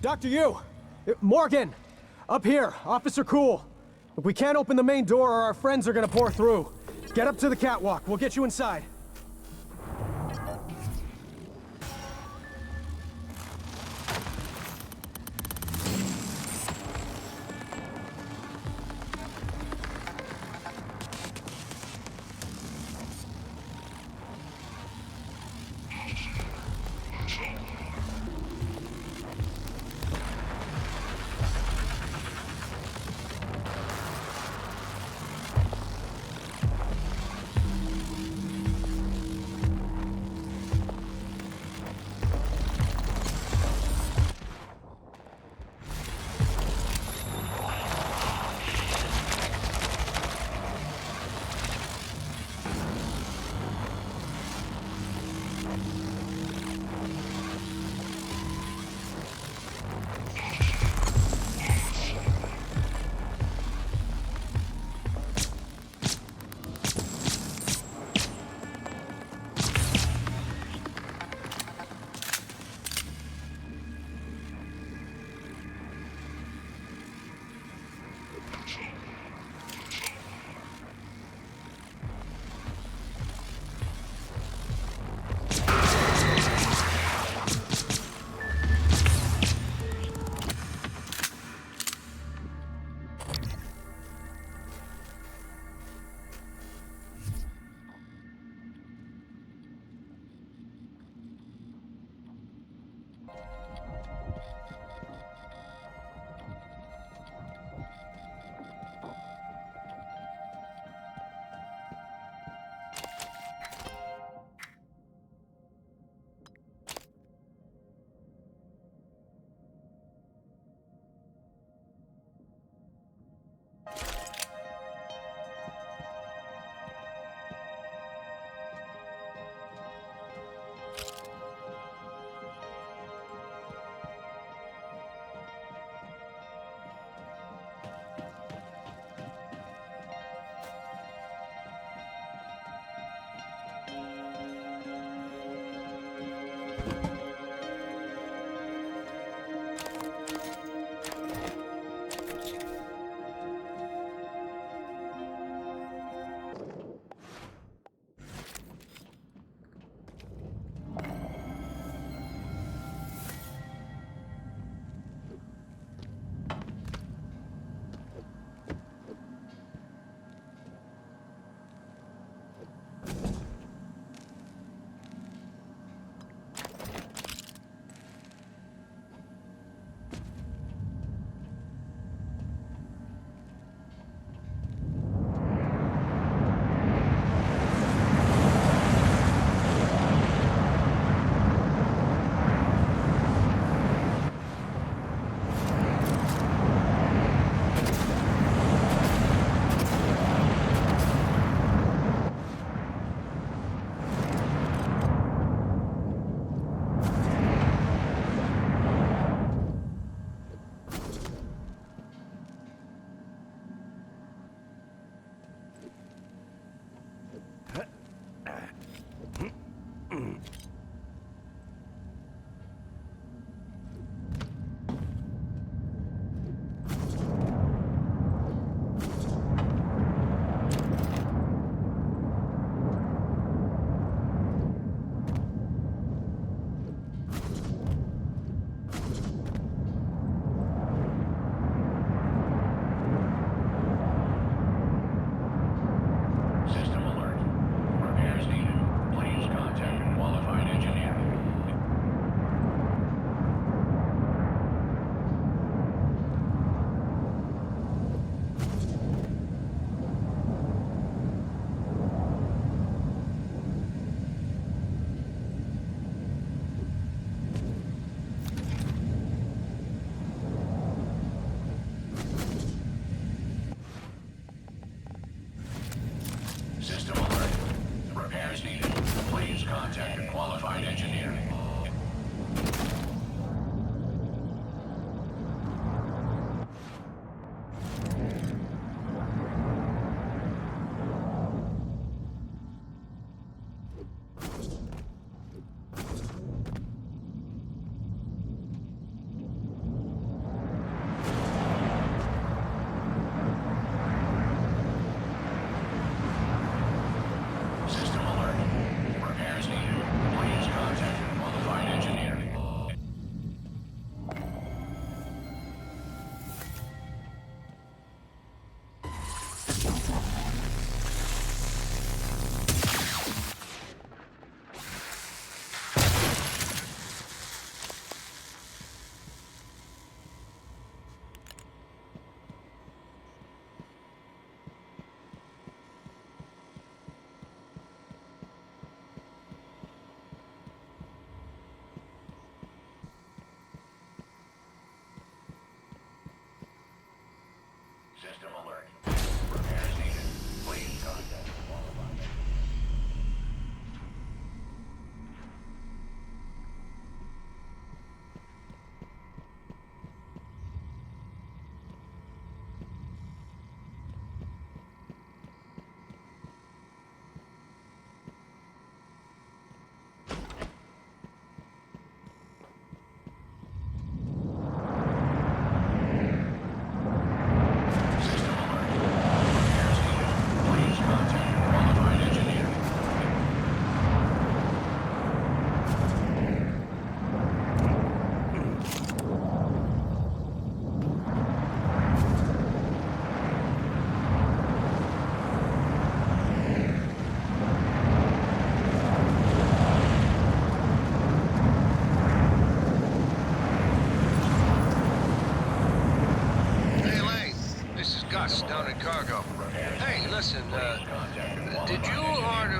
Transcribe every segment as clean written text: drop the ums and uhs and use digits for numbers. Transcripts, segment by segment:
Dr. Yu! Morgan! Up here, Officer Cool. If we can't open the main door or our friends are gonna pour through. Get up to the catwalk, we'll get you inside.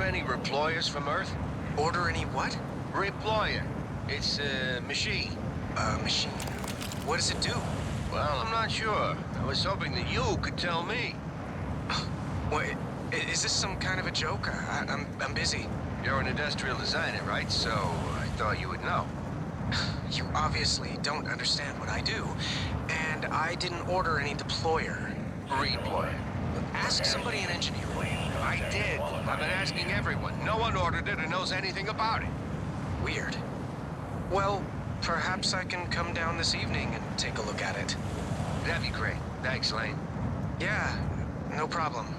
any reployers from Earth? Order any what? Reployer. It's a machine. Machine. What does it do? Well, I'm not sure. I was hoping that you could tell me. Wait, is this some kind of a joke? I'm busy. You're an industrial designer, right? So I thought you would know. You obviously don't understand what I do, and I didn't order any deployer. Reployer. Ask somebody in engineering. I did. I've been asking everyone. No one ordered it or knows anything about it. Weird. Well, perhaps I can come down this evening and take a look at it. That'd be great. Thanks, Lane. Yeah, no problem.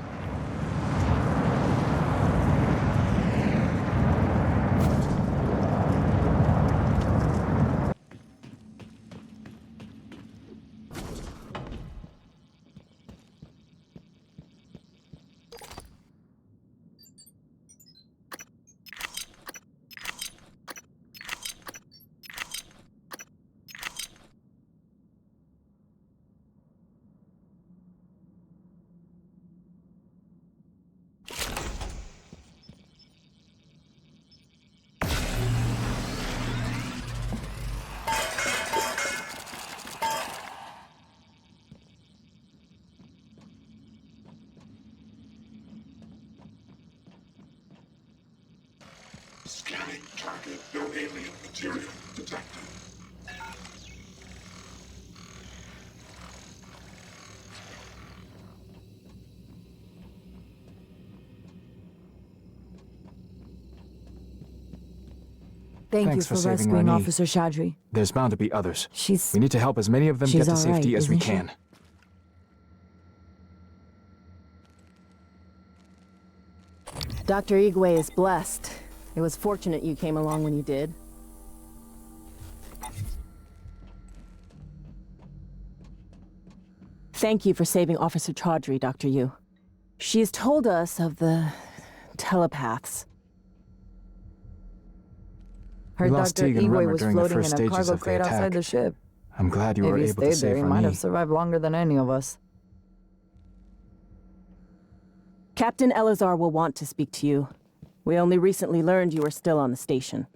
Scanning target, no alien material detected. Thank you Thanks for for saving rescuing Rani. Officer Shadri. There's bound to be others. She's... We need to help as many of them She's get to all safety right, as we isn't she? can. Dr. Igwe is blessed. It was fortunate you came along when you did. Thank you for saving Officer Chaudhry, Dr. Yu. She has told us of the telepaths. Heard We lost Dr. Teague and Igwe Remmer was during the floating first in a stages cargo of the crate outside attack. the ship. I'm glad you were If he able to stayed there, save he might Rani. have survived longer than any of us. Captain Elazar will want to speak to you. We only recently learned you were still on the station.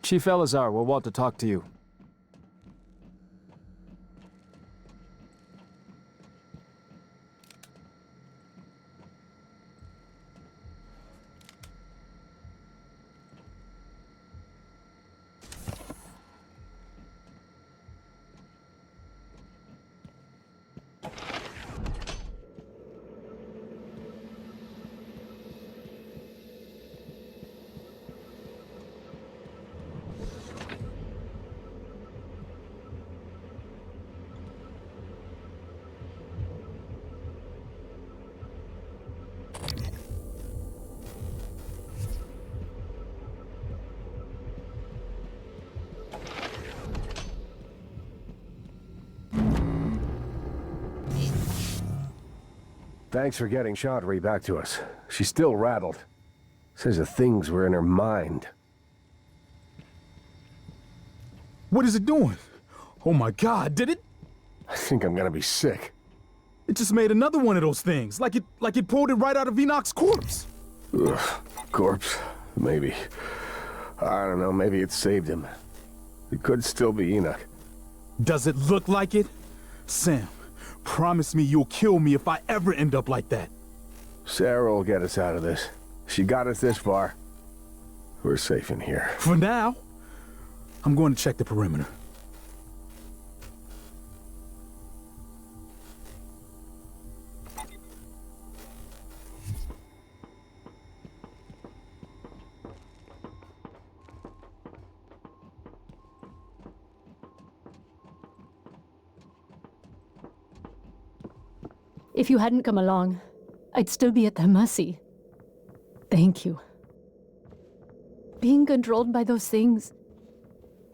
Chief Elazar will want to talk to you. Thanks for getting Chaudhry back to us. She's still rattled. Says the things were in her mind. What is it doing? Oh my God, did it? I think I'm gonna be sick. It just made another one of those things, like it pulled it right out of Enoch's corpse. Ugh, corpse? Maybe. I don't know, maybe it saved him. It could still be Enoch. Does it look like it? Sam, promise me you'll kill me if I ever end up like that. Sarah will get us out of this. She got us this far. We're safe in here. For now, I'm going to check the perimeter. If you hadn't come along, I'd still be at their mercy. Thank you. Being controlled by those things,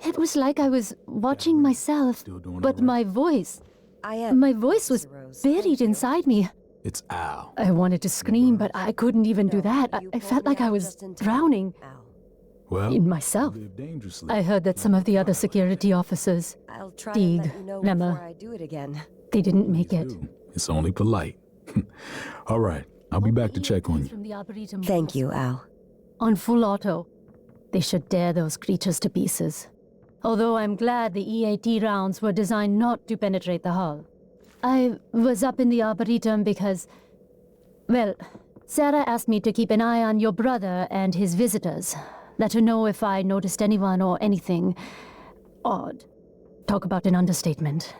it was like I was watching myself, but my voice was buried inside me. It's Al. I wanted to scream, but I couldn't even do that. I felt like I was drowning. Well, in myself. live dangerously. I heard that some of the other security officers, I'll try Deeg, and let you know Lemma. before I do it again. they didn't make it. It's only polite. All right, I'll be back to check on you. From the Arboretum Thank you, Al. on full auto. They should tear those creatures to pieces. Although I'm glad the EAT rounds were designed not to penetrate the hull. I was up in the Arboretum because, well, Sarah asked me to keep an eye on your brother and his visitors. Let her know if I noticed anyone or anything odd. Talk about an understatement.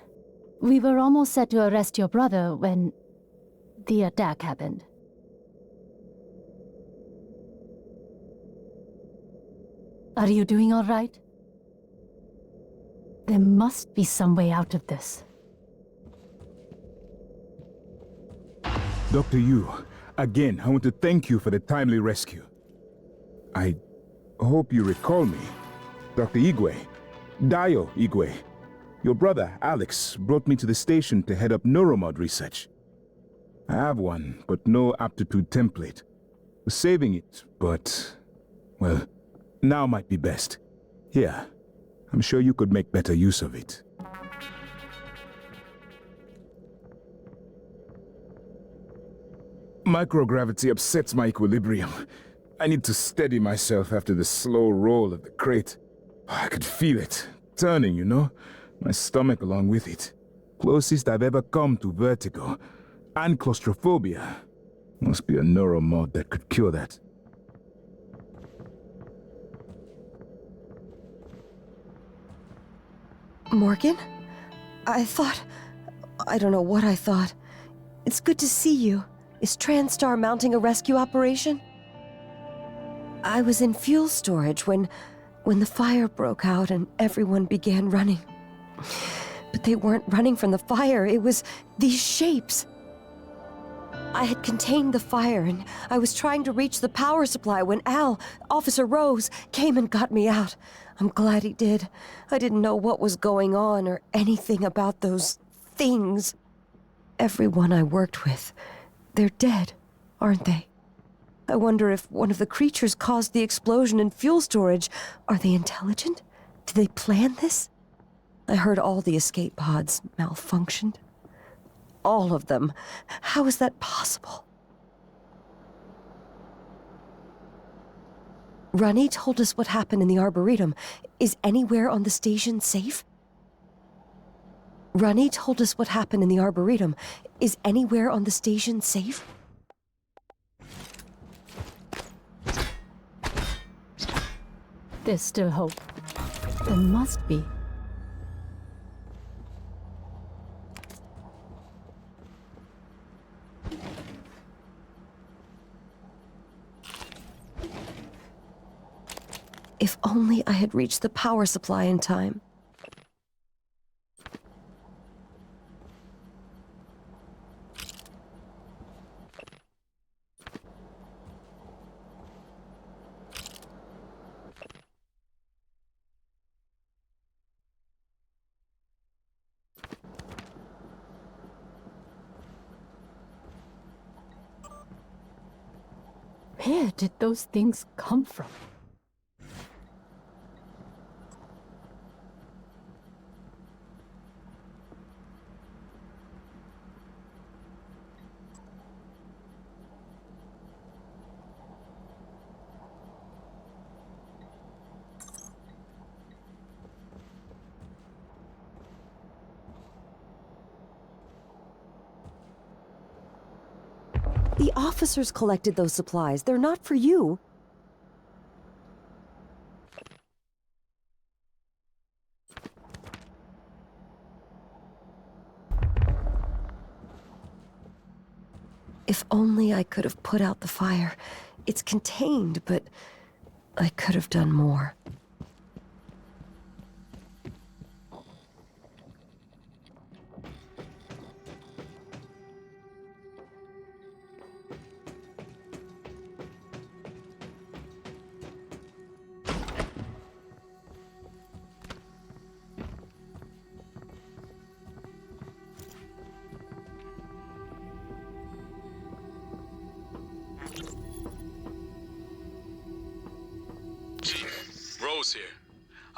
We were almost set to arrest your brother when the attack happened. Are you doing all right? There must be some way out of this. Dr. Yu, again, I want to thank you for the timely rescue. I hope you recall me. Dr. Igwe. Dio Igwe. Your brother, Alex, brought me to the station to head up neuromod research. I have one, but no aptitude template. Was saving it, but... well, now might be best. Here, I'm sure you could make better use of it. Microgravity upsets my equilibrium. I need to steady myself after the slow roll of the crate. I could feel it, turning, you know? My stomach along with it. Closest I've ever come to vertigo. And claustrophobia. Must be a neuromod that could cure that. Morgan? I don't know what I thought. It's good to see you. Is TranStar mounting a rescue operation? I was in fuel storage when the fire broke out and everyone began running. But they weren't running from the fire, it was these shapes. I had contained the fire and I was trying to reach the power supply when Al, Officer Rose, came and got me out. I'm glad he did. I didn't know what was going on or anything about those things. Everyone I worked with, they're dead, aren't they? I wonder if one of the creatures caused the explosion in fuel storage. Are they intelligent? Did they plan this? I heard all the escape pods malfunctioned. All of them. How is that possible? Runny told us what happened in the Arboretum. Is anywhere on the station safe? Runny told us what happened in the Arboretum. Is anywhere on the station safe? There's still hope. There must be. If only I had reached the power supply in time. Where did those things come from? The officers collected those supplies. They're not for you. If only I could have put out the fire. It's contained, but I could have done more. Chief,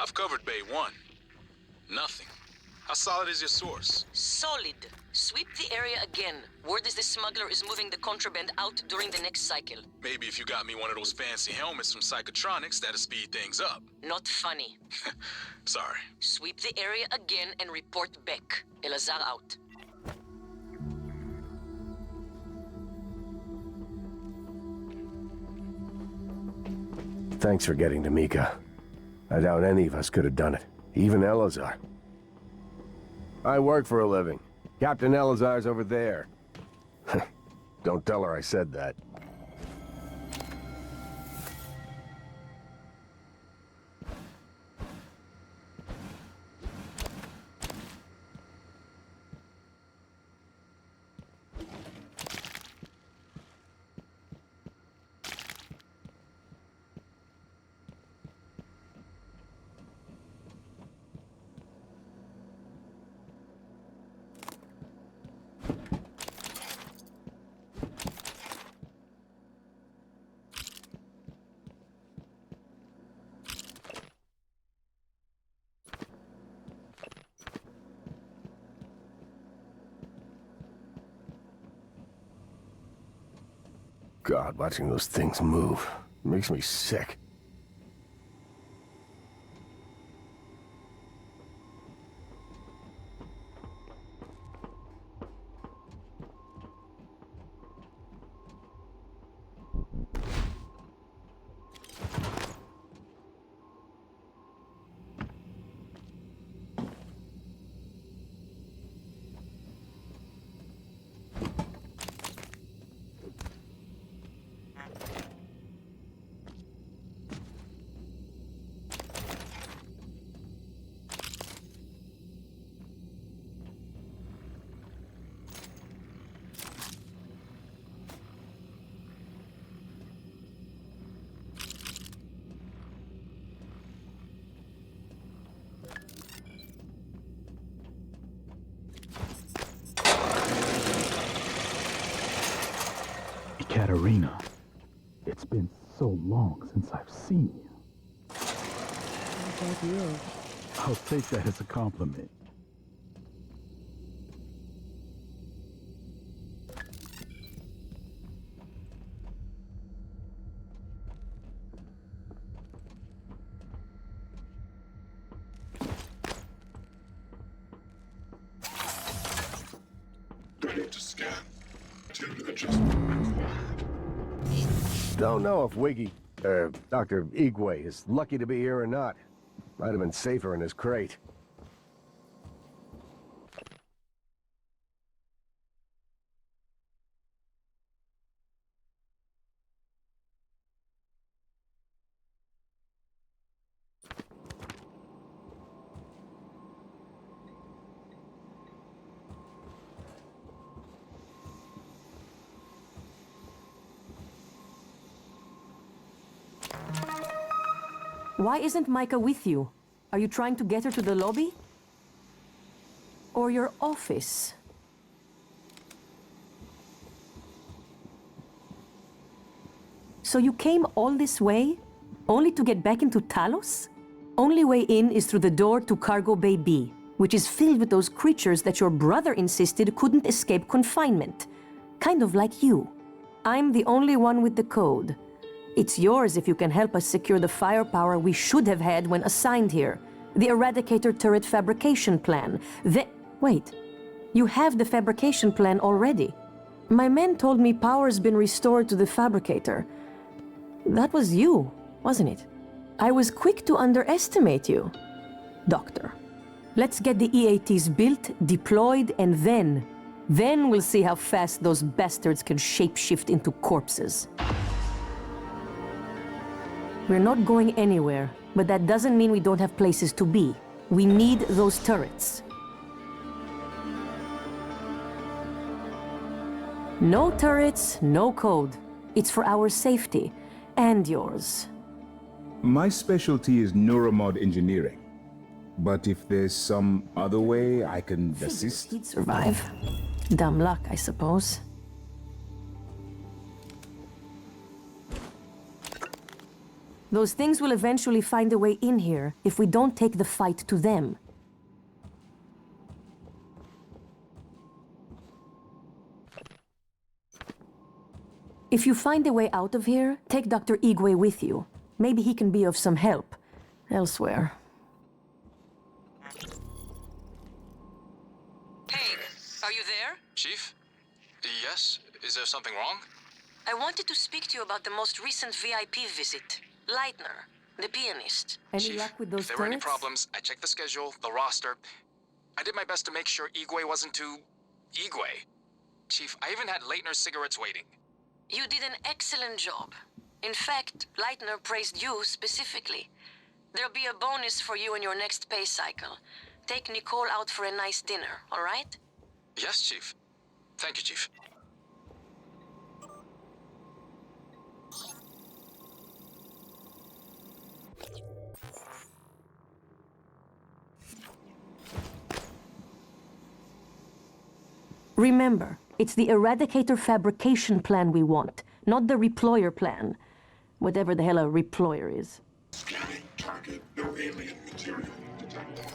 I've covered Bay 1. Nothing. How solid is your source? Solid. Sweep the area again. Word is the smuggler is moving the contraband out during the next cycle. Maybe if you got me one of those fancy helmets from Psychotronics, that'll speed things up. Not funny. Sorry. Sweep the area again and report back. Elazar out. Thanks for getting to Mika. I doubt any of us could have done it. Even Elazar. I work for a living. Captain Elazar's over there. Don't tell her I said that. God, watching those things move makes me sick. Katerina, it's been so long since I've seen you. I'll take that as a compliment. Ready to scan. Tune adjustment required. Don't know if Dr. Igwe is lucky to be here or not. Might have been safer in his crate. Why isn't Micah with you? Are you trying to get her to the lobby? Or your office? So you came all this way, only to get back into Talos? Only way in is through the door to Cargo Bay B, which is filled with those creatures that your brother insisted couldn't escape confinement. Kind of like you. I'm the only one with the code. It's yours if you can help us secure the firepower we should have had when assigned here. The Eradicator turret fabrication plan. Wait, you have the fabrication plan already. My men told me power's been restored to the Fabricator. That was you, wasn't it? I was quick to underestimate you, Doctor. Let's get the EATs built, deployed, and then we'll see how fast those bastards can shapeshift into corpses. We're not going anywhere, but that doesn't mean we don't have places to be. We need those turrets. No turrets, no code. It's for our safety, and yours. My specialty is neuromod engineering. But if there's some other way I can assist... He'd survive. Dumb luck, I suppose. Those things will eventually find a way in here if we don't take the fight to them. If you find a way out of here, take Dr. Igwe with you. Maybe he can be of some help elsewhere. Hey, are you there? Chief? Yes? Is there something wrong? I wanted to speak to you about the most recent VIP visit. Leitner, the pianist. Any Chief, luck with those if there were any turrets? problems, I checked the schedule, the roster. I did my best to make sure Igwe wasn't too... Igwe. Chief, I even had Leitner's cigarettes waiting. You did an excellent job. In fact, Leitner praised you specifically. There'll be a bonus for you in your next pay cycle. Take Nicole out for a nice dinner, all right? Yes, Chief. Thank you, Chief. Remember, it's the Eradicator fabrication plan we want, not the reployer plan. Whatever the hell a reployer is. Scanning target. No alien material detected.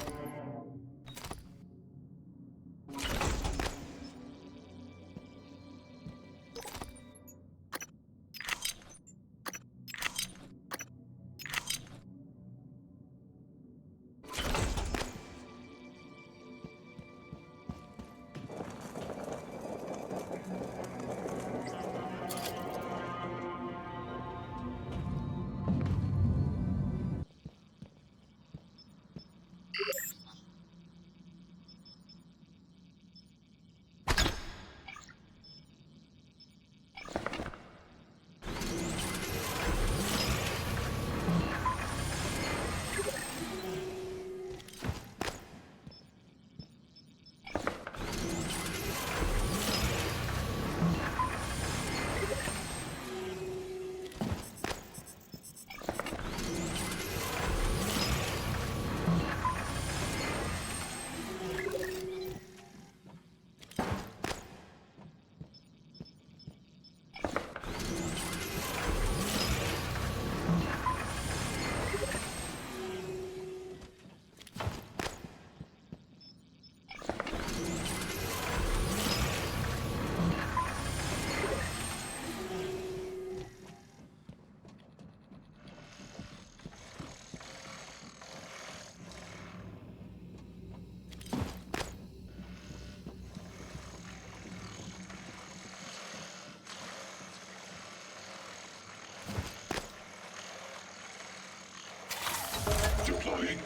Deploying.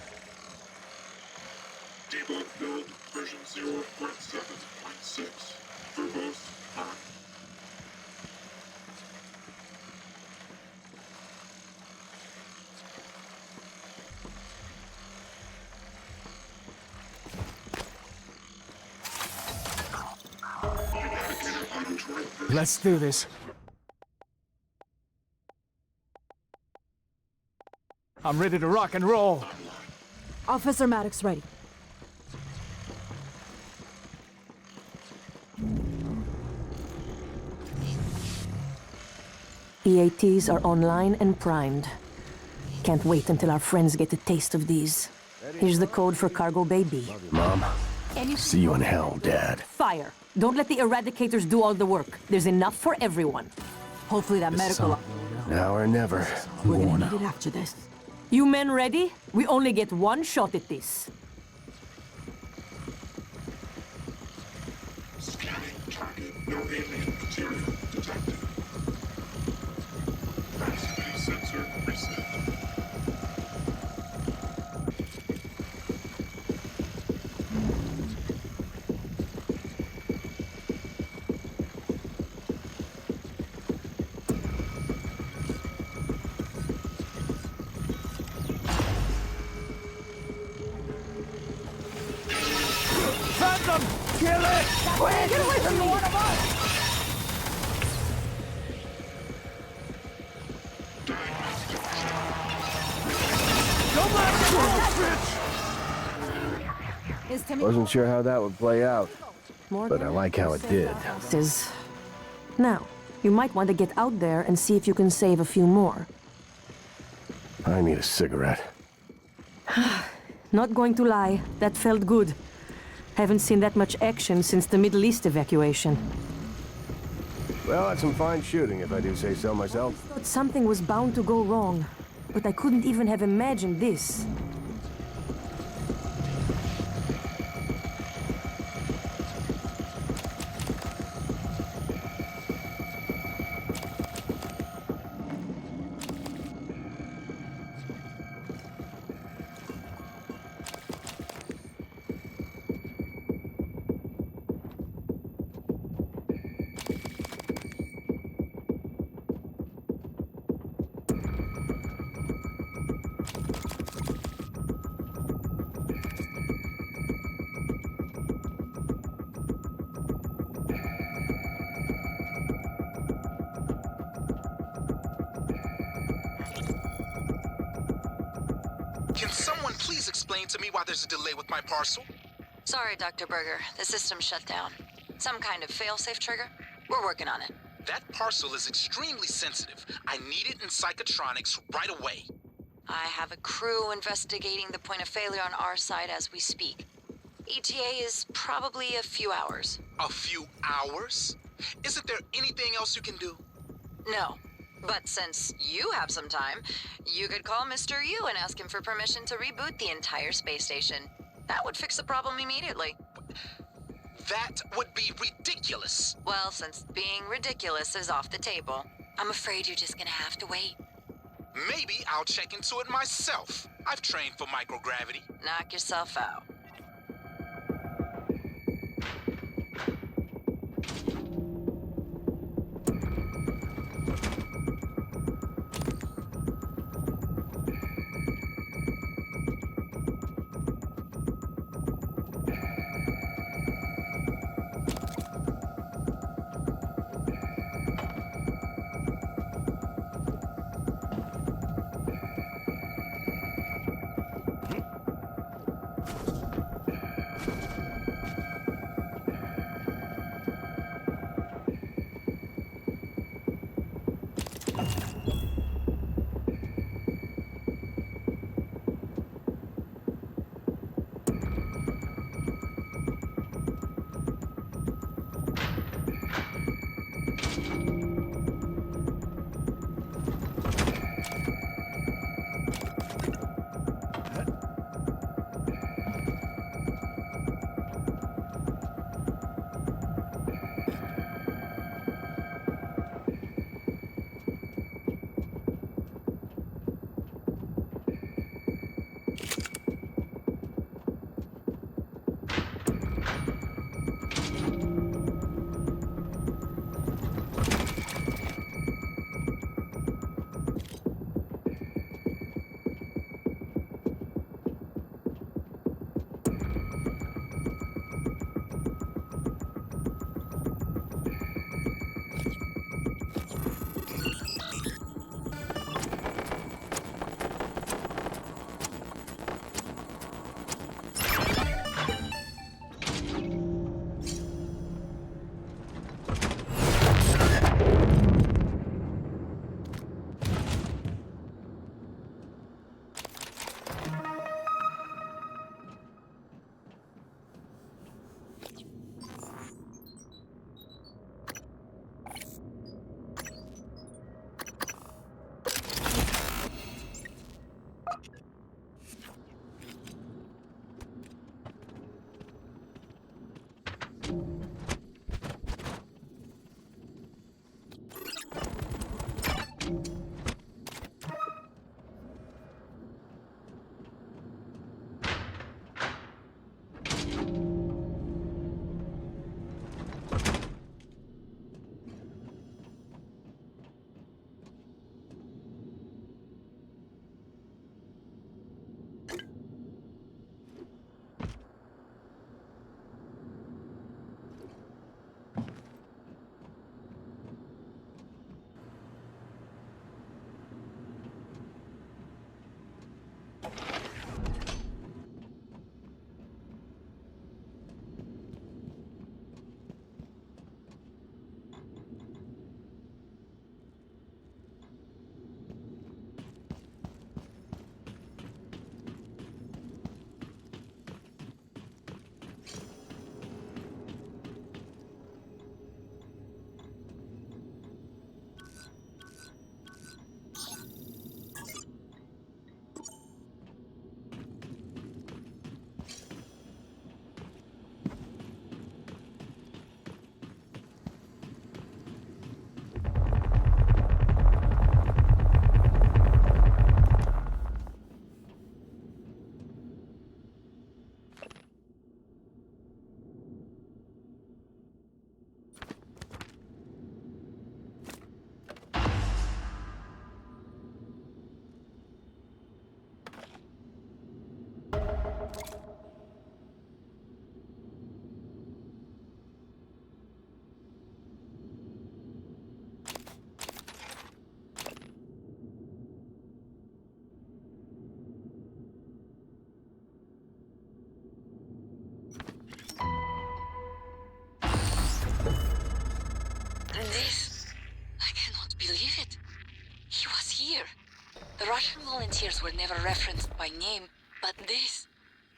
Debug build version 0.7.6. Verbose on. Let's do this. I'm ready to rock and roll. Officer Maddox ready. EATs are online and primed. Can't wait until our friends get a taste of these. Here's the code for Cargo Bay B. Mom. See you in hell, Dad. Fire! Don't let the Eradicators do all the work. There's enough for everyone. Hopefully that medical... Now or never. We're gonna need it after this. You men ready? We only get one shot at this. Scanning target. No alien material detected. Proximity sensor reset. Kill it! Quick! Get away from me! One of us! Don't let him Wasn't sure how that would play out, but I like how it did. Now, you might want to get out there and see if you can save a few more. I need a cigarette. Not going to lie, that felt good. Haven't seen that much action since the Middle East evacuation. Well, that's some fine shooting, if I do say so myself. Thought something was bound to go wrong, but I couldn't even have imagined this. Can someone please explain to me why there's a delay with my parcel? Sorry, Dr. Berger. The system shut down. Some kind of failsafe trigger? We're working on it. That parcel is extremely sensitive. I need it in psychotronics right away. I have a crew investigating the point of failure on our side as we speak. ETA is probably a few hours. A few hours? Isn't there anything else you can do? No. But since you have some time, you could call Mr. Yu and ask him for permission to reboot the entire space station. That would fix the problem immediately. That would be ridiculous. Well, since being ridiculous is off the table, I'm afraid you're just gonna have to wait. Maybe I'll check into it myself. I've trained for microgravity. Knock yourself out. This, I cannot believe it. He was here. The Russian volunteers were never referenced by name, but this,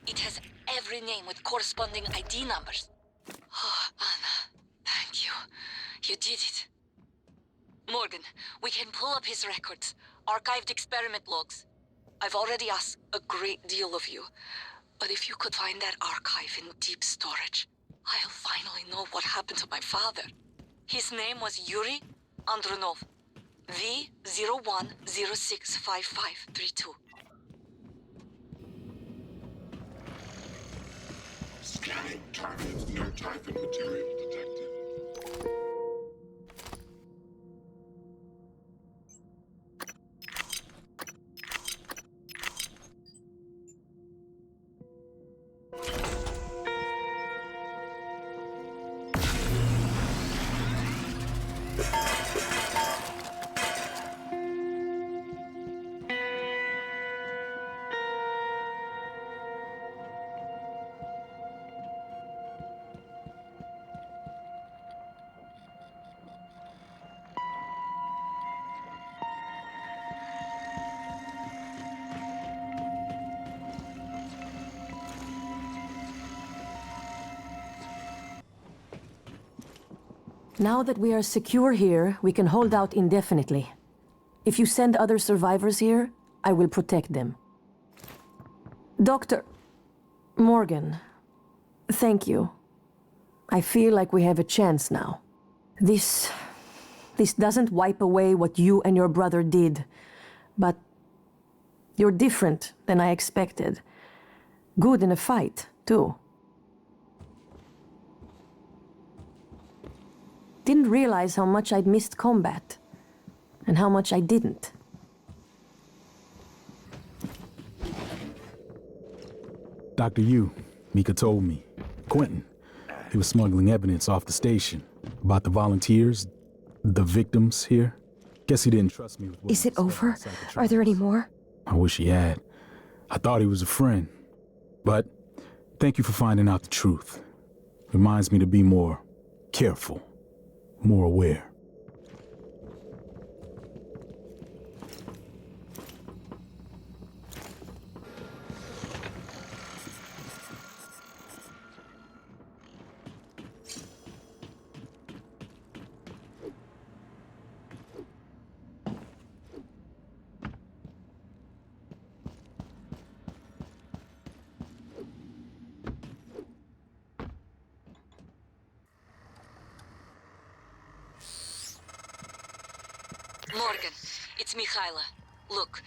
it has every name with corresponding ID numbers. Oh, Anna, thank you. You did it. Morgan, we can pull up his records, archived experiment logs. I've already asked a great deal of you, but if you could find that archive in deep storage, I'll finally know what happened to my father. His name was Yuri Andronov, V01065532. Scanning targets. No type and material detected. Now that we are secure here, we can hold out indefinitely. If you send other survivors here, I will protect them. Dr. Morgan, thank you. I feel like we have a chance now. This doesn't wipe away what you and your brother did, but you're different than I expected. Good in a fight, too. Didn't realize how much I'd missed combat, and how much I didn't. Dr. Yu, Mika told me. Quentin, he was smuggling evidence off the station about the volunteers, the victims here. Guess he didn't trust me with what Is it over? Are there any more? I wish he had. I thought he was a friend. But thank you for finding out the truth. Reminds me to be more careful, more aware. Morgan, it's Mikhaila. Look,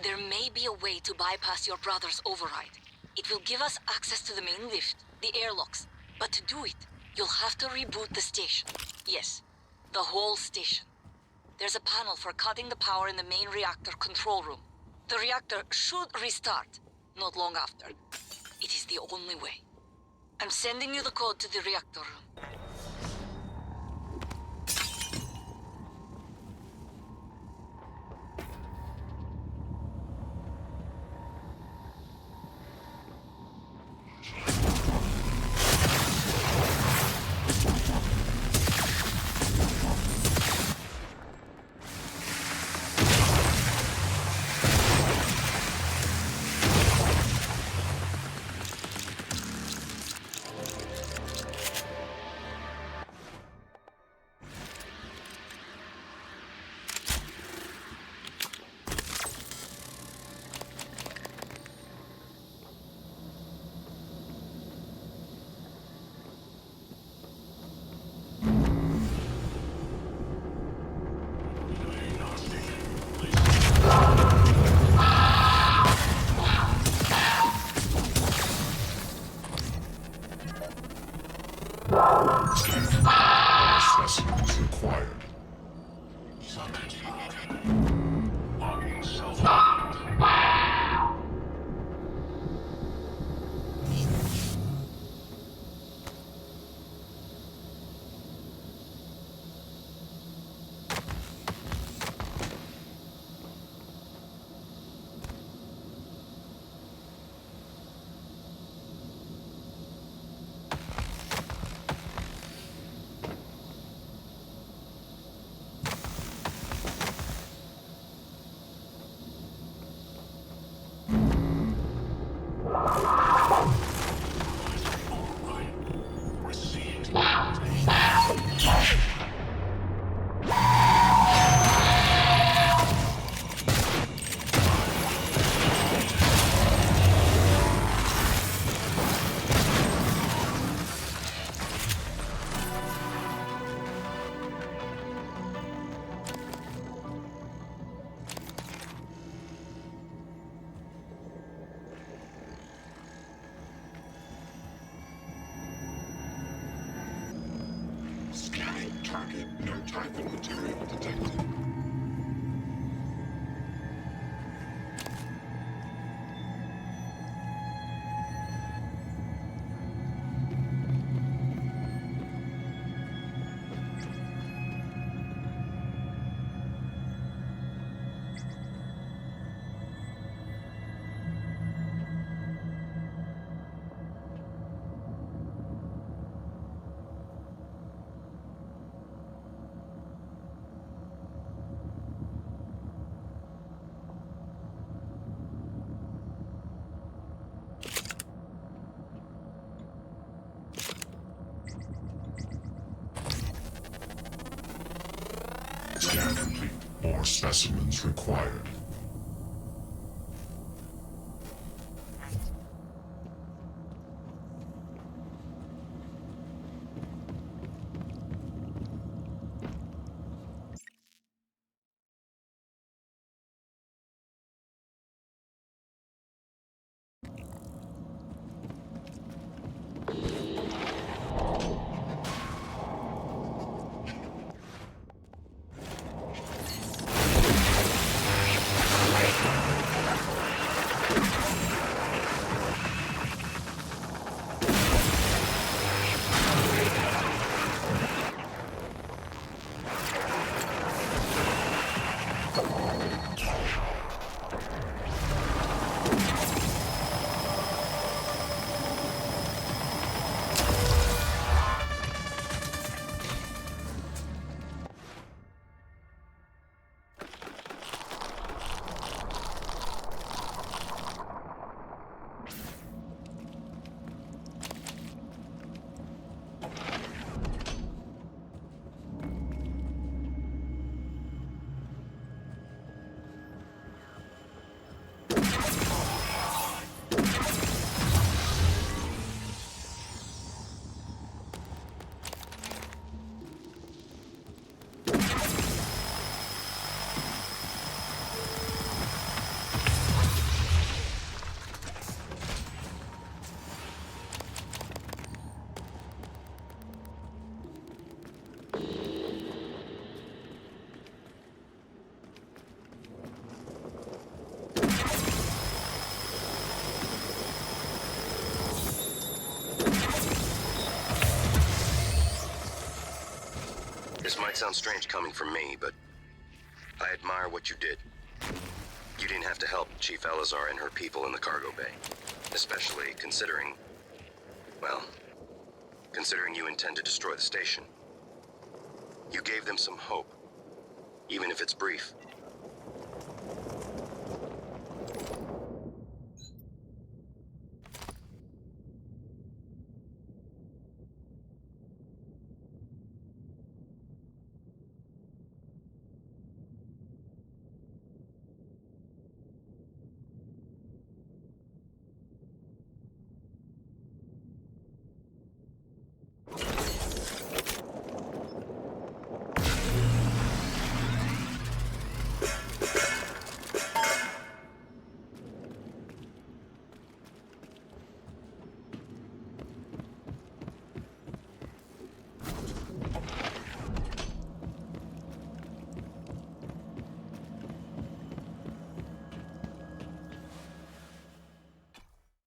there may be a way to bypass your brother's override. It will give us access to the main lift, the airlocks. But to do it, you'll have to reboot the station. Yes, the whole station. There's a panel for cutting the power in the main reactor control room. The reactor should restart, not long after. It is the only way. I'm sending you the code to the reactor room. Specimens required. Logging self. target. No Typhon material detected. Scan complete. More specimens required. This might sound strange coming from me, but I admire what you did. You didn't have to help Chief Elazar and her people in the cargo bay. Especially considering, well, considering you intend to destroy the station. You gave them some hope, even if it's brief.